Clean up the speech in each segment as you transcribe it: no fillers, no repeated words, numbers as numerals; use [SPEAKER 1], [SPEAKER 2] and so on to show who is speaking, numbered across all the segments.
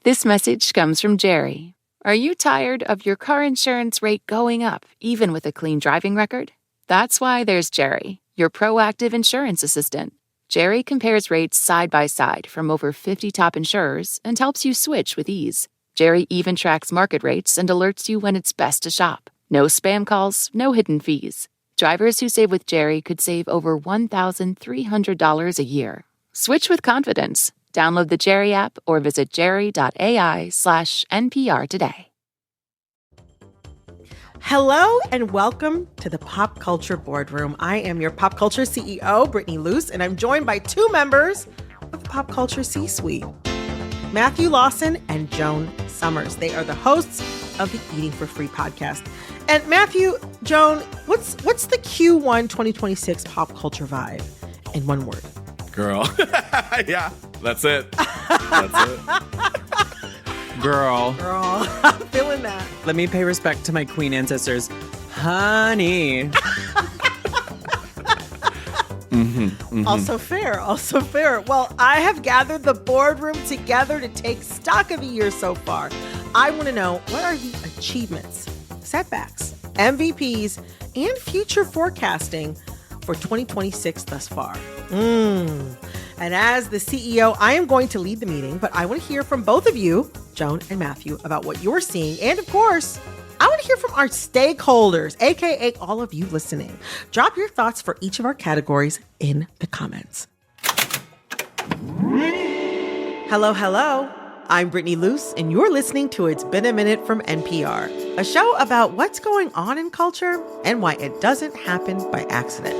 [SPEAKER 1] This message comes from Jerry. Are you tired of your car insurance rate going up, even with a clean driving record? That's why there's Jerry, your proactive insurance assistant. Jerry compares rates side by side from over 50 top insurers and helps you switch with ease. Jerry even tracks market rates and alerts you when it's best to shop. No spam calls, no hidden fees. Drivers who save with Jerry could save over $1,300 a year. Switch with confidence. Download the Jerry app or visit jerry.ai/NPR today.
[SPEAKER 2] Hello and welcome to the Pop Culture Boardroom. I am your Pop Culture CEO, Brittany Luce, and I'm joined by two members of the Pop Culture C-Suite, Matthew Lawson and Joan Summers. They are the hosts of the Eating for Free podcast. And Matthew, Joan, what's the Q1 2026 pop culture vibe in one word?
[SPEAKER 3] Girl. Yeah, that's it. That's it.
[SPEAKER 4] Girl.
[SPEAKER 2] I'm feeling that.
[SPEAKER 4] Let me pay respect to my queen ancestors. Honey.
[SPEAKER 2] Also fair. Well, I have gathered the boardroom together to take stock of the year so far. I want to know, what are the achievements, setbacks, MVPs, and future forecasting for 2026 thus far? And as the CEO, I am going to lead the meeting, but I want to hear from both of you, Joan and Matthew, about what you're seeing. And of course, I want to hear from our stakeholders, aka all of you listening. Drop your thoughts for each of our categories in the comments. Hello. I'm Brittany Luce, and you're listening to It's Been a Minute from NPR, a show about what's going on in culture and why it doesn't happen by accident.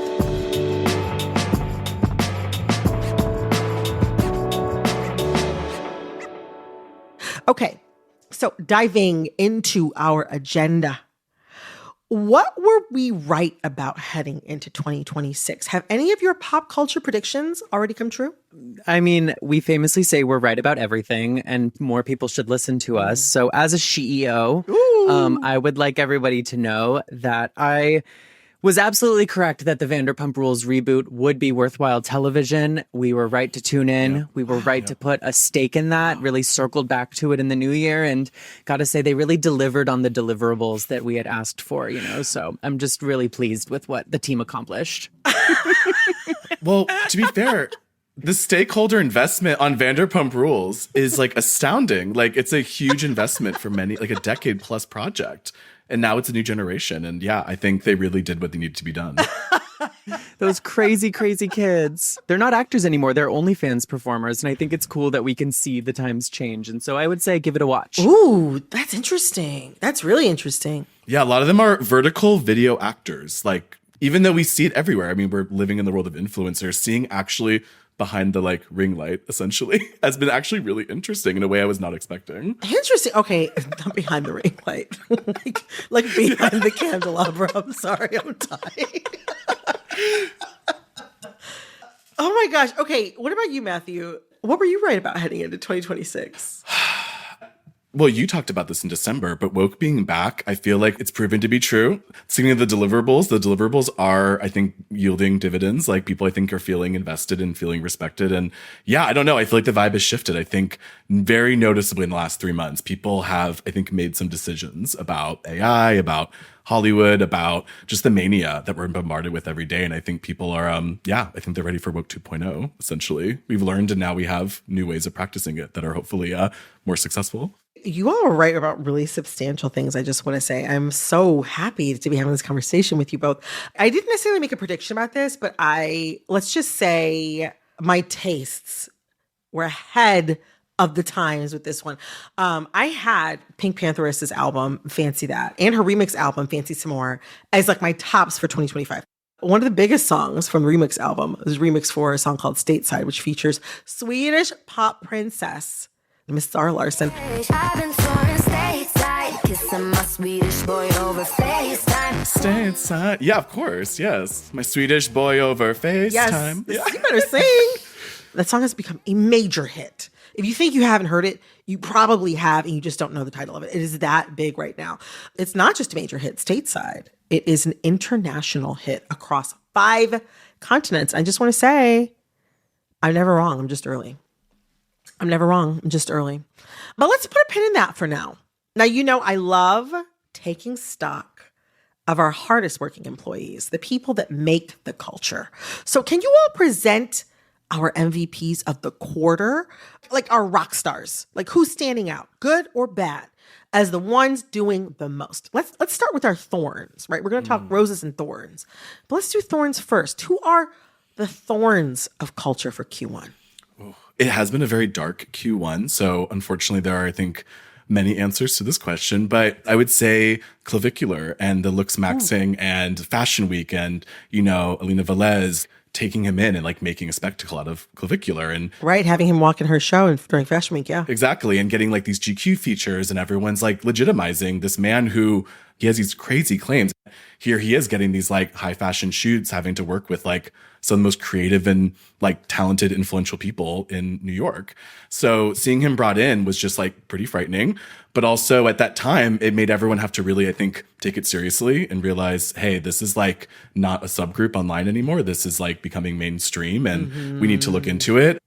[SPEAKER 2] Okay, so diving into our agenda. What were we right about heading into 2026? Have any of your pop culture predictions already come true?
[SPEAKER 4] I mean, we famously say we're right about everything and more people should listen to us. So as a CEO, I would like everybody to know that I was absolutely correct that the Vanderpump Rules reboot would be worthwhile television. We were right to tune in. Yeah. We were right to put a stake in that, really circled back to it in the new year. And got to say, they really delivered on the deliverables that we had asked for, So I'm just really pleased with what the team accomplished.
[SPEAKER 3] Well, to be fair, the stakeholder investment on Vanderpump Rules is astounding. It's a huge investment for many, a decade plus project. And now it's a new generation. And yeah, I think they really did what they needed to be done.
[SPEAKER 4] Those crazy, crazy kids. They're not actors anymore. They're OnlyFans performers. And I think it's cool that we can see the times change. And so I would say give it a watch.
[SPEAKER 2] Ooh, that's interesting. That's really interesting.
[SPEAKER 3] Yeah, a lot of them are vertical video actors. Even though we see it everywhere. I mean, we're living in the world of influencers. Seeing actually behind the ring light, essentially, has been actually really interesting in a way I was not expecting.
[SPEAKER 2] Interesting. Okay, not behind the ring light, like behind the candelabra. I'm sorry, I'm dying. Oh my gosh. Okay, what about you, Matthew? What were you right about heading into 2026?
[SPEAKER 3] Well, you talked about this in December, but woke being back, I feel like it's proven to be true. Speaking of the deliverables are, I think, yielding dividends. People, I think, are feeling invested and feeling respected. And yeah, I don't know. I feel like the vibe has shifted. I think very noticeably in the last 3 months, people have, I think, made some decisions about AI, about Hollywood, about just the mania that we're bombarded with every day. And I think people are, I think they're ready for Woke 2.0, essentially. We've learned and now we have new ways of practicing it that are hopefully more successful.
[SPEAKER 2] You all are right about really substantial things. I just want to say I'm so happy to be having this conversation with you both. I didn't necessarily make a prediction about this, but let's just say my tastes were ahead of the times with this one. I had Pink Pantheress' album, Fancy That, and her remix album, Fancy Some More, as my tops for 2025. One of the biggest songs from the remix album is a remix for a song called Stateside, which features Swedish pop princess Miss Zara Larsson.
[SPEAKER 5] I've been touring stateside, kissing my Swedish boy over FaceTime.
[SPEAKER 3] Stateside. Yeah, of course. Yes. My Swedish boy over FaceTime.
[SPEAKER 2] Yes. You better sing. That song has become a major hit. If you think you haven't heard it, you probably have, and you just don't know the title of it. It is that big right now. It's not just a major hit stateside. It is an international hit across 5 continents. I just want to say, I'm never wrong. I'm just early. I'm never wrong. I'm just early. But let's put a pin in that for now. Now, I love taking stock of our hardest working employees, the people that make the culture. So can you all present our MVPs of the quarter, like our rock stars, like who's standing out, good or bad, as the ones doing the most? Let's start with our thorns, right? We're going to talk roses and thorns, but let's do thorns first. Who are the thorns of culture for Q1?
[SPEAKER 3] It has been a very dark Q1. So unfortunately, there are, I think, many answers to this question, but I would say Clavicular and the Looks Maxing and Fashion Week and, Alina Velez taking him in and like making a spectacle out of Clavicular and
[SPEAKER 2] right, having him walk in her show during Fashion Week, yeah.
[SPEAKER 3] Exactly. And getting like these GQ features and everyone's like legitimizing this man who he has these crazy claims. Here he is getting these like high fashion shoots, having to work with like some of the most creative and like talented, influential people in New York. So seeing him brought in was just like pretty frightening. But also at that time, it made everyone have to really, I think, take it seriously and realize, hey, this is like not a subgroup online anymore. This is like becoming mainstream and we need to look into it.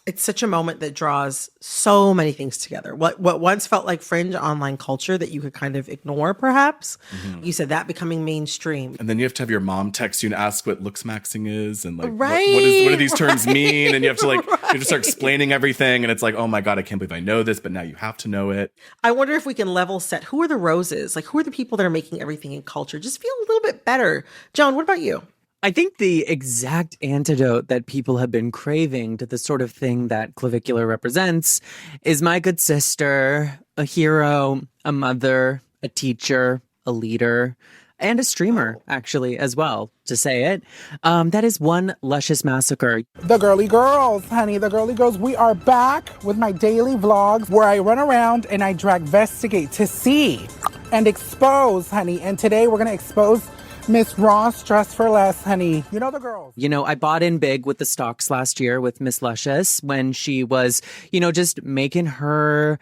[SPEAKER 2] It's such a moment that draws so many things together. What once felt like fringe online culture that you could kind of ignore, perhaps, you said that becoming mainstream.
[SPEAKER 3] And then you have to have your mom text you and ask what Looks Maxing is and like
[SPEAKER 2] right,
[SPEAKER 3] what do these terms mean? And you have to like you have to start explaining everything. And it's like, oh my God, I can't believe I know this, but now you have to know it.
[SPEAKER 2] I wonder if we can level set. Who are the roses? Like, who are the people that are making everything in culture just feel a little bit better? Joan, what about you?
[SPEAKER 4] I think the exact antidote that people have been craving to the sort of thing that Clavicular represents is my good sister, a hero, a mother, a teacher, a leader, and a streamer, actually, as well, to say it. That is one Luscious Massacre.
[SPEAKER 6] The girly girls, honey, the girly girls. We are back with my daily vlogs where I run around and I drag-vestigate to see and expose, honey. And today we're going to expose Miss Ross Dress for Less, honey. You know the girls.
[SPEAKER 4] I bought in big with the stocks last year with Miss Luscious when she was, just making her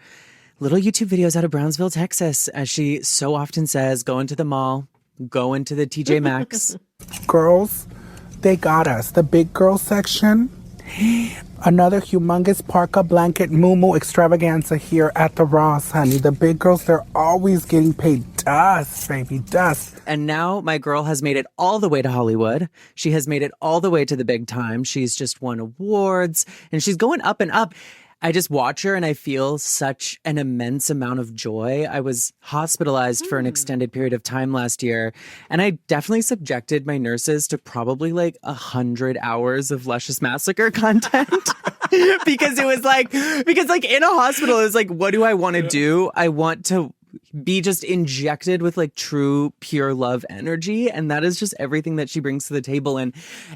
[SPEAKER 4] little YouTube videos out of Brownsville, Texas, as she so often says, go into the mall, go into the TJ Maxx.
[SPEAKER 6] Girls, they got us. The big girl section. Another humongous parka blanket moo extravaganza here at the Ross, honey. The big girls, they're always getting paid dust, baby, dust.
[SPEAKER 4] And now my girl has made it all the way to Hollywood. She has made it all the way to the big time. She's just won awards and she's going up and up. I just watch her and I feel such an immense amount of joy. I was hospitalized for an extended period of time last year, and I definitely subjected my nurses to probably like 100 hours of Luscious Massacre content. because in a hospital, it's like, what do I want to do? I want to be just injected with like true pure love energy, and that is just everything that she brings to the table. And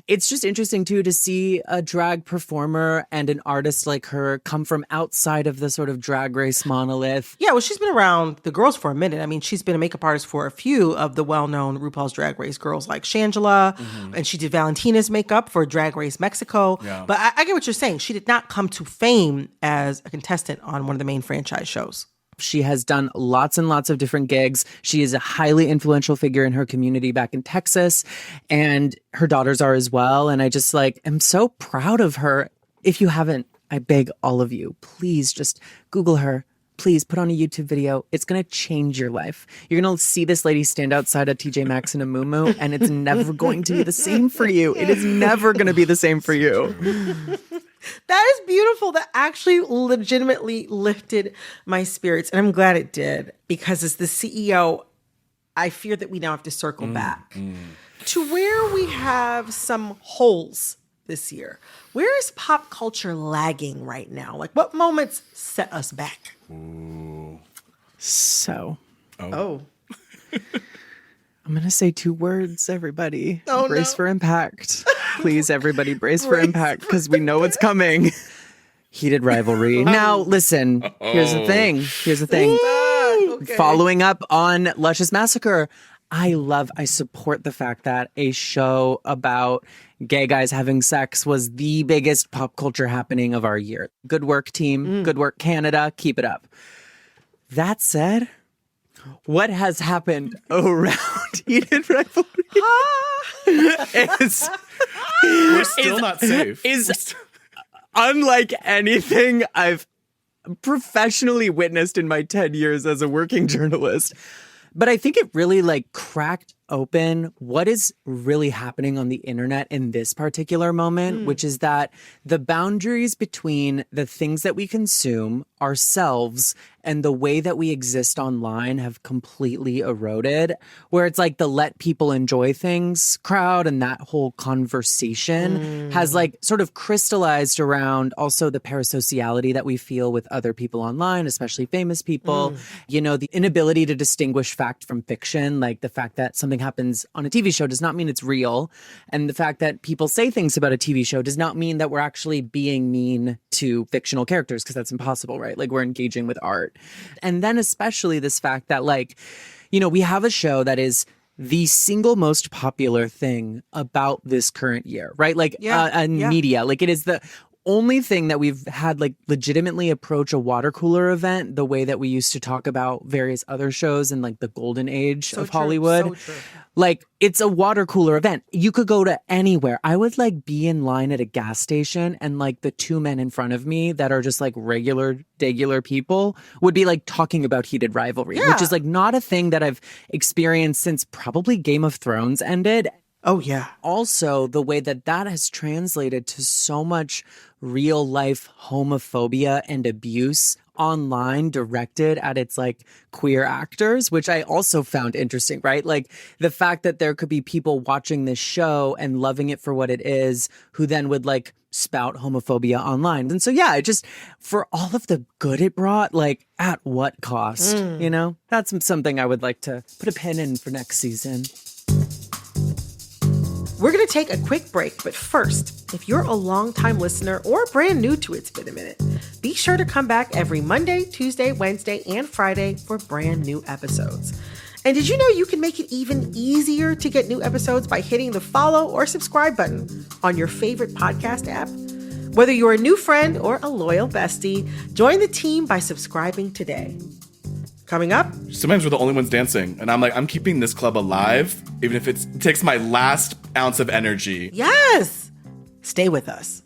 [SPEAKER 4] it's just interesting too to see a drag performer and an artist like her come from outside of the sort of Drag Race monolith.
[SPEAKER 2] Yeah, well, she's been around the girls for a minute. I mean, she's been a makeup artist for a few of the well-known RuPaul's Drag Race girls like Shangela, and she did Valentina's makeup for Drag Race Mexico. Yeah. But I get what you're saying. She did not come to fame as a contestant on one of the main franchise shows.
[SPEAKER 4] She has done lots and lots of different gigs. She is a highly influential figure in her community back in Texas, and her daughters are as well. And I just am so proud of her. If you haven't, I beg all of you, please just Google her. Please put on a YouTube video. It's going to change your life. You're going to see this lady stand outside a TJ Maxx in a muumuu, and it's never going to be the same for you. It is never going to be the same for you.
[SPEAKER 2] That is beautiful. That actually legitimately lifted my spirits. And I'm glad it did, because as the CEO, I fear that we now have to circle back to where we have some holes this year. Where is pop culture lagging right now? Like, what moments set us back?
[SPEAKER 3] Ooh.
[SPEAKER 4] So.
[SPEAKER 2] Oh.
[SPEAKER 4] I'm going to say 2 words, everybody.
[SPEAKER 2] Oh,
[SPEAKER 4] brace for impact. Please, everybody, brace for impact, because we know it's coming. Heated rivalry. Now, listen, here's the thing.
[SPEAKER 2] Okay.
[SPEAKER 4] Following up on Luscious Massacre, I support the fact that a show about gay guys having sex was the biggest pop culture happening of our year. Good work, team. Good work, Canada. Keep it up. That said, what has happened around Heated Rivalry is
[SPEAKER 3] we're still not safe.
[SPEAKER 4] Is unlike anything I've professionally witnessed in my 10 years as a working journalist. But I think it really like cracked open what is really happening on the internet in this particular moment, which is that the boundaries between the things that we consume, ourselves, and the way that we exist online have completely eroded, where it's like the let people enjoy things crowd and that whole conversation has like sort of crystallized around also the parasociality that we feel with other people online, especially famous people. You know, the inability to distinguish fact from fiction, like the fact that something happens on a TV show does not mean it's real. And the fact that people say things about a TV show does not mean that we're actually being mean to fictional characters, because that's impossible, right? Like we're engaging with art. And then especially this fact that like, you know, we have a show that is the single most popular thing about this current year, right? Like media, like it is the only thing that we've had like legitimately approach a water cooler event the way that we used to talk about various other shows in like the golden age of Hollywood.
[SPEAKER 2] So true.
[SPEAKER 4] Like it's a water cooler event. You could go to anywhere. I would like be in line at a gas station and like the two men in front of me that are just like regular people would be like talking about heated rivalry, which is like not a thing that I've experienced since probably Game of Thrones ended.
[SPEAKER 2] Oh, yeah.
[SPEAKER 4] Also, the way that that has translated to so much real life homophobia and abuse online directed at its like queer actors, which I also found interesting, right? Like the fact that there could be people watching this show and loving it for what it is, who then would like spout homophobia online. And so, yeah, it just, for all of the good it brought, like at what cost, you know? That's something I would like to put a pin in for next season.
[SPEAKER 2] We're going to take a quick break, but first, if you're a longtime listener or brand new to It's Been a Minute, be sure to come back every Monday, Tuesday, Wednesday, and Friday for brand new episodes. And did you know you can make it even easier to get new episodes by hitting the follow or subscribe button on your favorite podcast app? Whether you're a new friend or a loyal bestie, join the team by subscribing today. Coming up,
[SPEAKER 3] Sometimes we're the only ones dancing, and I'm like, I'm keeping this club alive, even if it takes my last ounce of energy.
[SPEAKER 2] yes! Stay with us.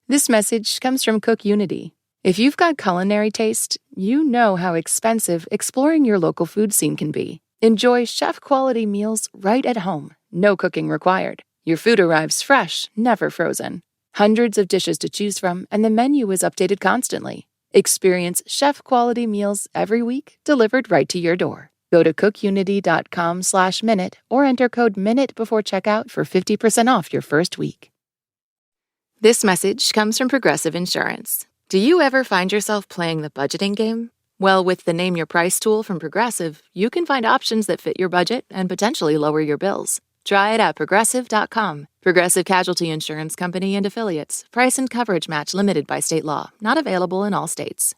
[SPEAKER 1] This message comes from Cook Unity. If you've got culinary taste, you know how expensive exploring your local food scene can be. Enjoy chef-quality meals right at home, no cooking required. Your food arrives fresh, never frozen. Hundreds of dishes to choose from, and the menu is updated constantly. Experience chef-quality meals every week, delivered right to your door. Go to cookunity.com/minute or enter code MINUTE before checkout for 50% off your first week. This message comes from Progressive Insurance. Do you ever find yourself playing the budgeting game? Well, with the Name Your Price tool from Progressive, you can find options that fit your budget and potentially lower your bills. Try it at Progressive.com. Progressive Casualty Insurance Company and Affiliates. Price and coverage match limited by state law. Not available in all states.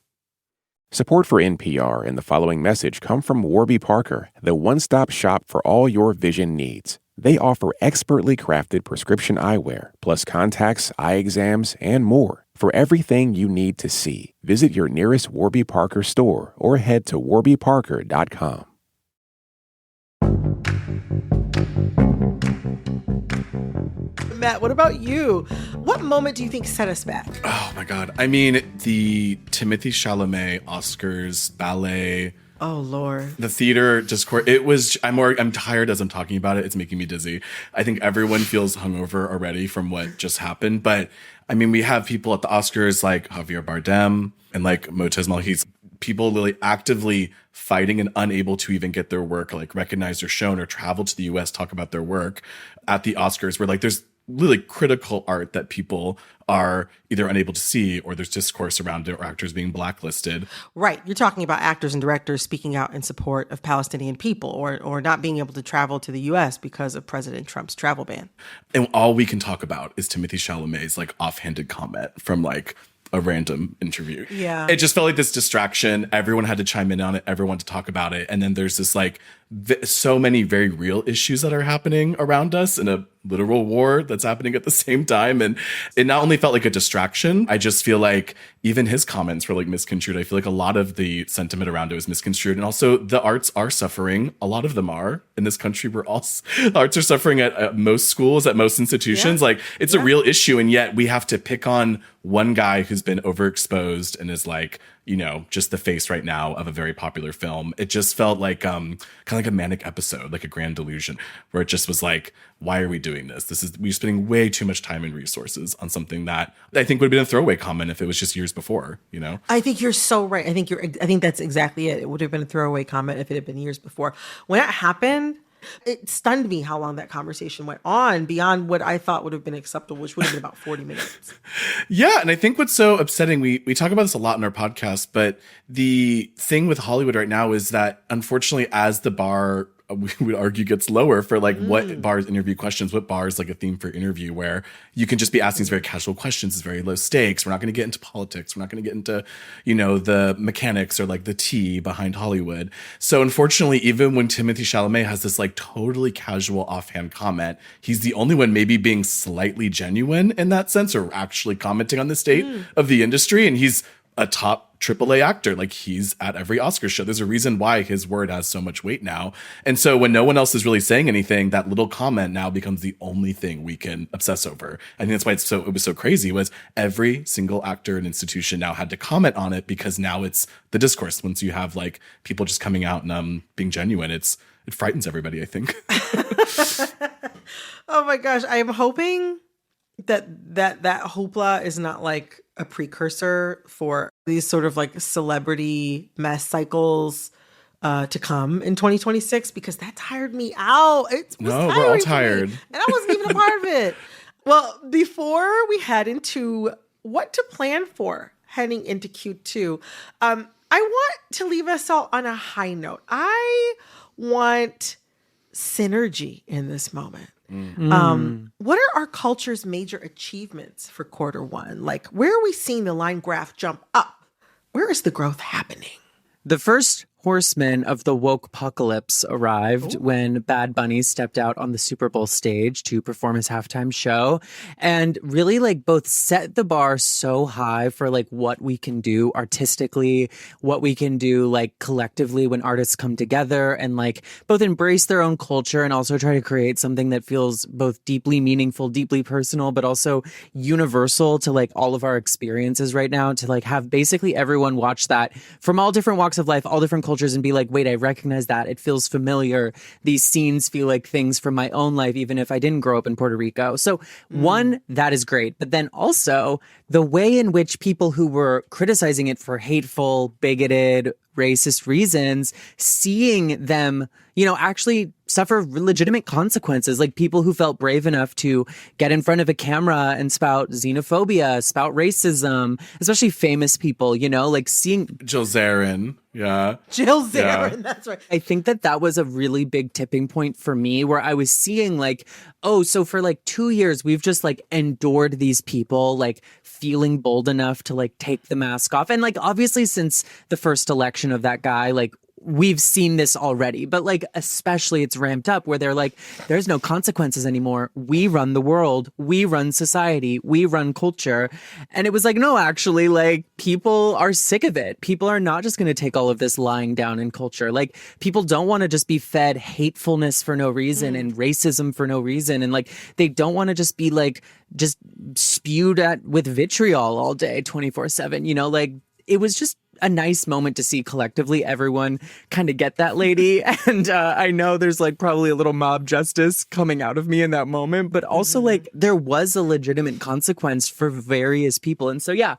[SPEAKER 7] Support for NPR and the following message come from Warby Parker, the one-stop shop for all your vision needs. They offer expertly crafted prescription eyewear, plus contacts, eye exams, and more. For everything you need to see, visit your nearest Warby Parker store or head to warbyparker.com.
[SPEAKER 2] Matt, what about you? What moment do you think set us back?
[SPEAKER 3] Oh my God. I mean, the Timothée Chalamet Oscars ballet,
[SPEAKER 2] Oh, Lord.
[SPEAKER 3] the theater discourse. It was, I'm tired as I'm talking about it. It's making me dizzy. I think everyone feels hungover already from what just happened. But I mean, we have people at the Oscars like Javier Bardem and like Motez Malhiz, people really actively fighting and unable to even get their work like recognized or shown or travel to the US, talk about their work at the Oscars, where like there's really critical art that people are either unable to see or there's discourse around it or actors being blacklisted.
[SPEAKER 2] Right. You're talking about actors and directors speaking out in support of Palestinian people or not being able to travel to the U.S. because of President Trump's travel ban.
[SPEAKER 3] And all we can talk about is Timothée Chalamet's like offhanded comment from like a random interview.
[SPEAKER 2] Yeah.
[SPEAKER 3] It just felt like this distraction. Everyone had to chime in on it. Everyone had to talk about it. And then there's this like so many very real issues that are happening around us in a literal war that's happening at the same time. And it not only felt like a distraction, I just feel like even his comments were like misconstrued. I feel like a lot of the sentiment around it was misconstrued. And also the arts are suffering. A lot of them are in this country. Arts are suffering at most schools, at most institutions. Like it's a real issue. And yet we have to pick on one guy who's been overexposed and is like, you know, just the face right now of a very popular film. It just felt like kind of like a manic episode, like a grand delusion, where it just was like, why are we doing this? We're spending way too much time and resources on something that I think would have been a throwaway comment if it was just years before, you know?
[SPEAKER 2] I think you're so right. I think that's exactly it. It would have been a throwaway comment if it had been years before. When it happened, it stunned me how long that conversation went on beyond what I thought would have been acceptable, which would have been about 40 minutes.
[SPEAKER 3] Yeah. And I think what's so upsetting, we talk about this a lot in our podcast, but the thing with Hollywood right now is that unfortunately, as the bar, we would argue, gets lower for like what bars interview questions, what bars like a theme for interview where you can just be asking these very casual questions. It's very low stakes. We're not going to get into politics. We're not going to get into, you know, the mechanics or like the tea behind Hollywood. So unfortunately, even when Timothée Chalamet has this like totally casual offhand comment, he's the only one maybe being slightly genuine in that sense or actually commenting on the state of the industry. And he's a top AAA actor. Like he's at every Oscar show. There's a reason why his word has so much weight now. And so when no one else is really saying anything, that little comment now becomes the only thing we can obsess over. I think that's why it was so crazy was every single actor and institution now had to comment on it because now it's the discourse. Once you have like people just coming out and being genuine, it frightens everybody, I think.
[SPEAKER 2] Oh my gosh. I am hoping that hoopla is not like a precursor for these sort of like celebrity mess cycles to come in 2026 because that tired me out.
[SPEAKER 3] We're all tired.
[SPEAKER 2] And I wasn't even a part of it. Well, before we head into what to plan for heading into Q2, I want to leave us all on a high note. I want synergy in this moment. What are our culture's major achievements for Q1? Like, where are we seeing the line graph jump up? Where is the growth happening?
[SPEAKER 4] The first horsemen of the woke apocalypse arrived when Bad Bunny stepped out on the Super Bowl stage to perform his halftime show and really like both set the bar so high for like what we can do artistically, what we can do like collectively when artists come together and like both embrace their own culture and also try to create something that feels both deeply meaningful, deeply personal, but also universal to like all of our experiences right now, to like have basically everyone watch that from all different walks of life, all different cultures, and be like, wait, I recognize that. It feels familiar. These scenes feel like things from my own life, even if I didn't grow up in Puerto Rico. So one, that is great. But then also the way in which people who were criticizing it for hateful, bigoted, racist reasons, seeing them, you know, actually suffer legitimate consequences, like people who felt brave enough to get in front of a camera and spout xenophobia, spout racism, especially famous people, you know, like seeing
[SPEAKER 3] Jill Zarin. Yeah.
[SPEAKER 2] Jill Zarin, that's right.
[SPEAKER 4] I think that was a really big tipping point for me where I was seeing like, oh, so for like 2 years, we've just like endured these people like feeling bold enough to like take the mask off. And like, obviously since the first election of that guy, like we've seen this already, but like, especially it's ramped up where they're like, there's no consequences anymore. We run the world. We run society. We run culture. And it was like, no, actually, like people are sick of it. People are not just going to take all of this lying down in culture. Like people don't want to just be fed hatefulness for no reason and racism for no reason. And like, they don't want to just be like, just spewed at with vitriol all day, 24/7, you know, like it was just a nice moment to see collectively everyone kind of get that lady. And I know there's like probably a little mob justice coming out of me in that moment, but also like there was a legitimate consequence for various people. And so, yeah,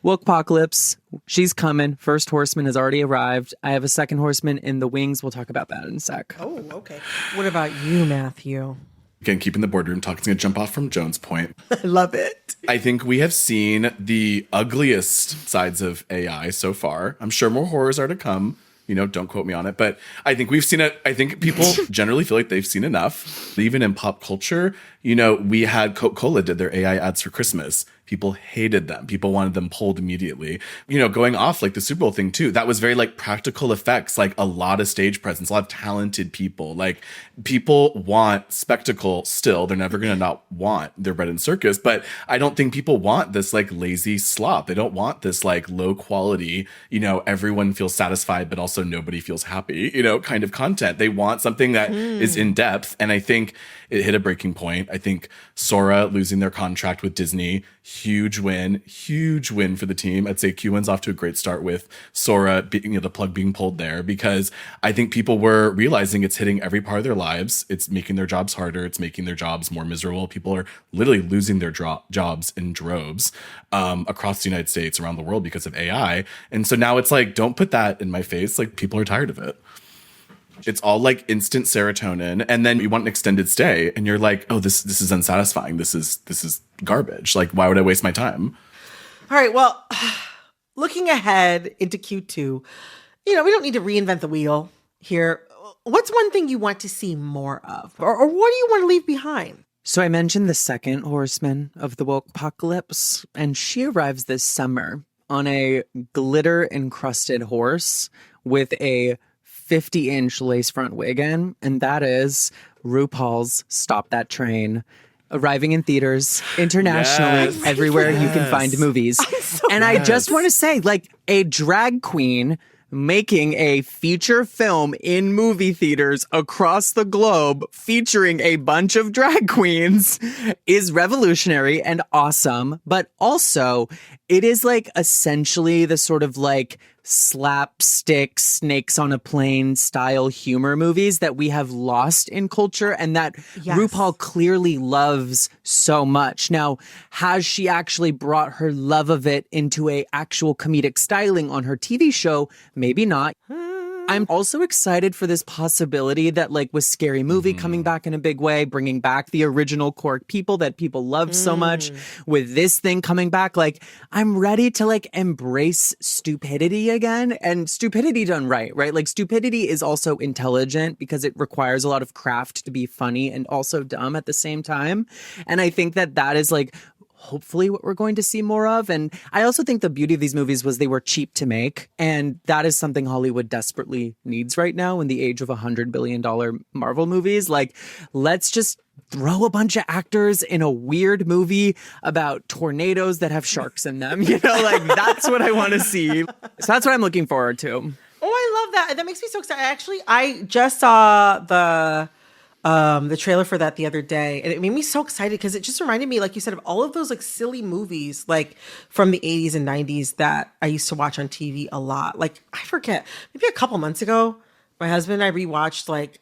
[SPEAKER 4] woke apocalypse, she's coming. First horseman has already arrived. I have a second horseman in the wings. We'll talk about that in a sec.
[SPEAKER 2] Oh, okay. What about you, Matthew?
[SPEAKER 3] Again, keeping the boardroom talk is going to jump off from Joan's point.
[SPEAKER 2] I love it.
[SPEAKER 3] I think we have seen the ugliest sides of AI so far. I'm sure more horrors are to come. You know, don't quote me on it. But I think we've seen it. I think people generally feel like they've seen enough. Even in pop culture, you know, we had Coca-Cola did their AI ads for Christmas. People hated them. People wanted them pulled immediately. You know, going off like the Super Bowl thing too, that was very like practical effects, like a lot of stage presence, a lot of talented people. Like people want spectacle still. They're never going to not want their bread and circus. But I don't think people want this like lazy slop. They don't want this like low quality, you know, everyone feels satisfied, but also nobody feels happy, you know, kind of content. They want something that is in depth. And I think it hit a breaking point. I think Sora losing their contract with Disney, huge win for the team. I'd say Q1's off to a great start with Sora being, you know, the plug being pulled there, because I think people were realizing it's hitting every part of their lives. It's making their jobs harder. It's making their jobs more miserable. People are literally losing their jobs in droves across the United States, around the world because of AI. And so now it's like, don't put that in my face. Like people are tired of it. It's all like instant serotonin, and then you want an extended stay, and you're like, oh, this is unsatisfying. This is garbage. Like, why would I waste my time?
[SPEAKER 2] All right. Well, looking ahead into Q2, you know, we don't need to reinvent the wheel here. What's one thing you want to see more of, or what do you want to leave behind?
[SPEAKER 4] So I mentioned the second horseman of the woke apocalypse, and she arrives this summer on a glitter-encrusted horse with a 50-inch lace front wig in, and that is RuPaul's Stop That Train, arriving in theaters internationally,
[SPEAKER 3] Yes.
[SPEAKER 4] everywhere you can find movies. I just want to say, like, a drag queen making a feature film in movie theaters across the globe featuring a bunch of drag queens is revolutionary and awesome, but also it is like essentially the sort of like slapstick snakes on a plane style humor movies that we have lost in culture and that RuPaul clearly loves so much. Now, has she actually brought her love of it into a actual comedic styling on her TV show? Maybe not. I'm also excited for this possibility that, like, with Scary Movie coming back in a big way, bringing back the original core people that people loved so much, with this thing coming back, like, I'm ready to, like, embrace stupidity again, and stupidity done right? Like, stupidity is also intelligent because it requires a lot of craft to be funny and also dumb at the same time. And I think that that is, like, hopefully what we're going to see more of. And I also think the beauty of these movies was they were cheap to make. And that is something Hollywood desperately needs right now in the age of $100 billion Marvel movies. Like, let's just throw a bunch of actors in a weird movie about tornadoes that have sharks in them. You know, like, that's what I want to see. So that's what I'm looking forward to.
[SPEAKER 2] Oh, I love that. That makes me so excited. Actually, I just saw the trailer for that the other day, and it made me so excited because it just reminded me, like you said, of all of those like silly movies like from the 80s and 90s that I used to watch on TV a lot. Like, I forget, maybe a couple months ago, my husband and I rewatched like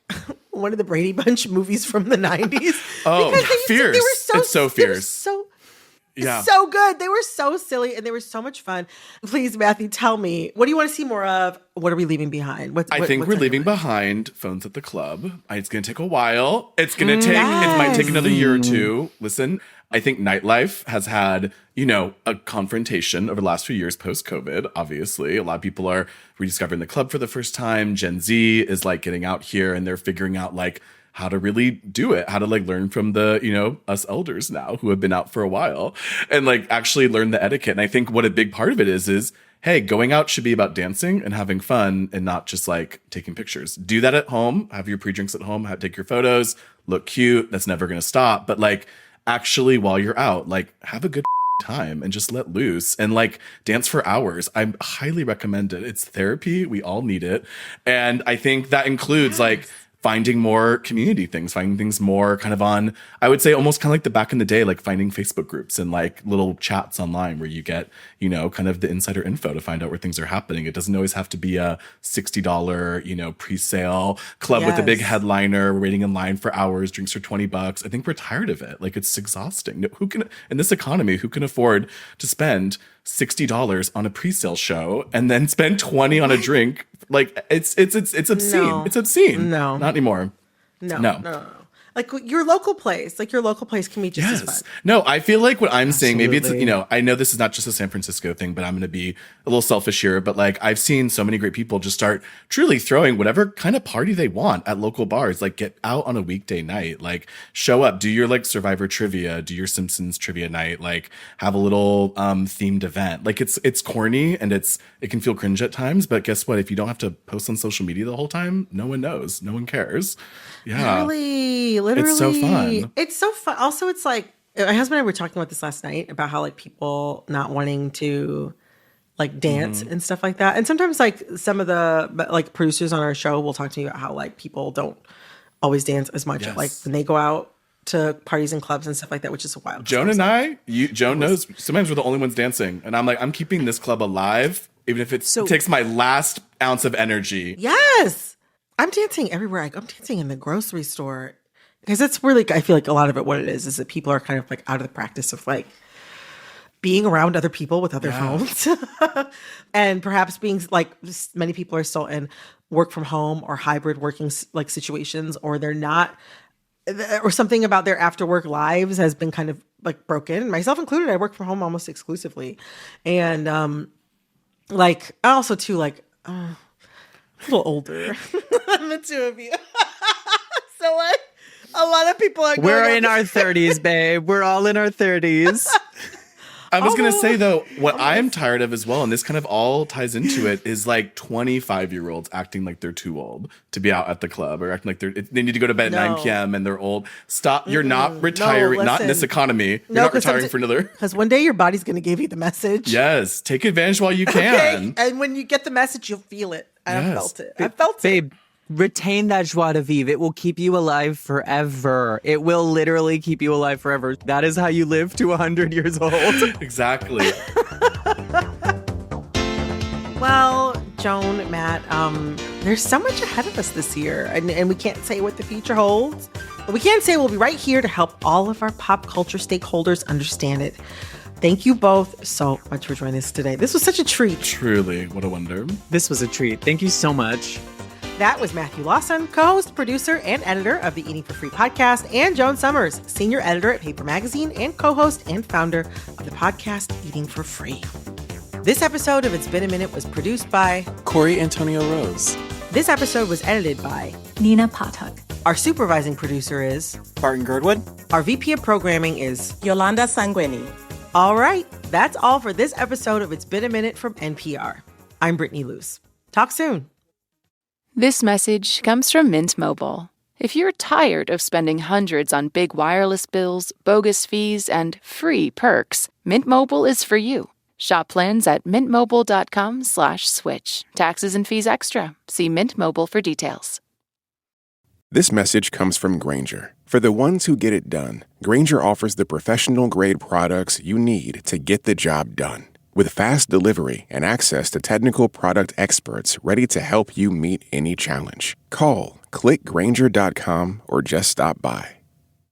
[SPEAKER 2] one of the Brady Bunch movies from the 90s.
[SPEAKER 3] Oh, Fierce.
[SPEAKER 2] They were so,
[SPEAKER 3] it's so
[SPEAKER 2] they were
[SPEAKER 3] fierce.
[SPEAKER 2] so good. They were so silly and they were so much fun. Please, Matthew, tell me, what do you want to see more of? What are we leaving behind?
[SPEAKER 3] I think we're leaving behind Phones at the Club. It's going to take a while. It might take another year or two. Listen, I think nightlife has had, you know, a confrontation over the last few years post-COVID, obviously. A lot of people are rediscovering the club for the first time. Gen Z is like getting out here and they're figuring out like how to really do it, how to like learn from the, you know, us elders now who have been out for a while and like actually learn the etiquette. And I think what a big part of it is, hey, going out should be about dancing and having fun and not just like taking pictures. Do that at home, have your pre-drinks at home, take your photos, look cute. That's never going to stop. But like actually while you're out, like have a good time and just let loose and like dance for hours. I highly recommend it. It's therapy. We all need it. And I think that includes like finding more community things, finding things more kind of on, I would say almost kind of like the back in the day, like finding Facebook groups and like little chats online where you get, you know, kind of the insider info to find out where things are happening. It doesn't always have to be a $60, you know, pre-sale club with a big headliner, waiting in line for hours, drinks for $20. I think we're tired of it. Like, it's exhausting. Who can, in this economy, who can afford to spend $60 on a pre-sale show and then spend $20 on a drink? Like, it's obscene.
[SPEAKER 2] No.
[SPEAKER 3] It's obscene.
[SPEAKER 2] No.
[SPEAKER 3] Not anymore.
[SPEAKER 2] No. Like your local place can be just as fun.
[SPEAKER 3] No, I feel like what I'm saying, maybe it's,
[SPEAKER 4] Absolutely.
[SPEAKER 3] I know this is not just a San Francisco thing, but I'm going to be a little selfish here. But like, I've seen so many great people just start truly throwing whatever kind of party they want at local bars. Like, get out on a weekday night, like show up, do your like Survivor trivia, do your Simpsons trivia night, like have a little themed event. Like it's corny and it can feel cringe at times, but guess what? If you don't have to post on social media the whole time, no one knows, no one cares. Yeah.
[SPEAKER 2] Literally.
[SPEAKER 3] It's so fun.
[SPEAKER 2] It's so fun. Also, it's like my husband and I were talking about this last night about how like people not wanting to like dance and stuff like that. And sometimes like some of the like producers on our show will talk to me about how like people don't always dance as much.
[SPEAKER 3] Yes.
[SPEAKER 2] Like when they go out to parties and clubs and stuff like that, which is wild.
[SPEAKER 3] Joan and Joan knows sometimes we're the only ones dancing. And I'm like, I'm keeping this club alive, even if it takes my last ounce of energy.
[SPEAKER 2] Yes. I'm dancing everywhere I go. I'm dancing in the grocery store. Because that's really, I feel like a lot of it, what it is that people are kind of like out of the practice of like being around other people with other phones. And perhaps being like, many people are still in work from home or hybrid working like situations, or they're not, or something about their after work lives has been kind of like broken. Myself included, I work from home almost exclusively. And like, I also too, like, a little older than the two of you. So like, a lot of people are
[SPEAKER 4] We're in our 30s, babe. We're all in our 30s.
[SPEAKER 3] I was going to say, though, what I'm tired of as well, and this kind of all ties into it, is like 25-year-olds acting like they're too old to be out at the club, or acting like they need to go to bed at 9 p.m. and they're old. Stop. You're not retiring. Not in this economy. You're not retiring for another.
[SPEAKER 2] Because one day your body's going to give you the message.
[SPEAKER 3] Yes. Take advantage while you can.
[SPEAKER 2] Okay? And when you get the message, you'll feel it. I
[SPEAKER 3] Yes.
[SPEAKER 2] felt it. I felt it.
[SPEAKER 4] Babe, retain that joie de vivre. It will keep you alive forever. It will literally keep you alive forever. That is how you live to 100 years old.
[SPEAKER 3] Exactly.
[SPEAKER 2] Well, Joan, Matt, there's so much ahead of us this year, and we can't say what the future holds, but we can say we'll be right here to help all of our pop culture stakeholders understand it. Thank you both so much for joining us today. This was such a treat.
[SPEAKER 3] Truly. What a wonder.
[SPEAKER 4] This was a treat. Thank you so much.
[SPEAKER 2] That was Matthew Lawson, co-host, producer, and editor of the Eating for Free podcast, and Joan Summers, senior editor at Paper Magazine and co-host and founder of the podcast Eating for Free. This episode of It's Been a Minute was produced by
[SPEAKER 8] Corey Antonio Rose.
[SPEAKER 2] This episode was edited by
[SPEAKER 9] Nina Patak.
[SPEAKER 2] Our supervising producer is
[SPEAKER 8] Barton Girdwood.
[SPEAKER 2] Our VP of programming is
[SPEAKER 10] Yolanda Sanguini.
[SPEAKER 2] All right, that's all for this episode of It's Been a Minute from NPR. I'm Brittany Luce. Talk soon.
[SPEAKER 1] This message comes from Mint Mobile. If you're tired of spending hundreds on big wireless bills, bogus fees, and free perks, Mint Mobile is for you. Shop plans at mintmobile.com/switch. Taxes and fees extra. See Mint Mobile for details.
[SPEAKER 7] This message comes from Grainger. For the ones who get it done, Grainger offers the professional-grade products you need to get the job done. With fast delivery and access to technical product experts ready to help you meet any challenge. Call, click Grainger.com, or just stop by.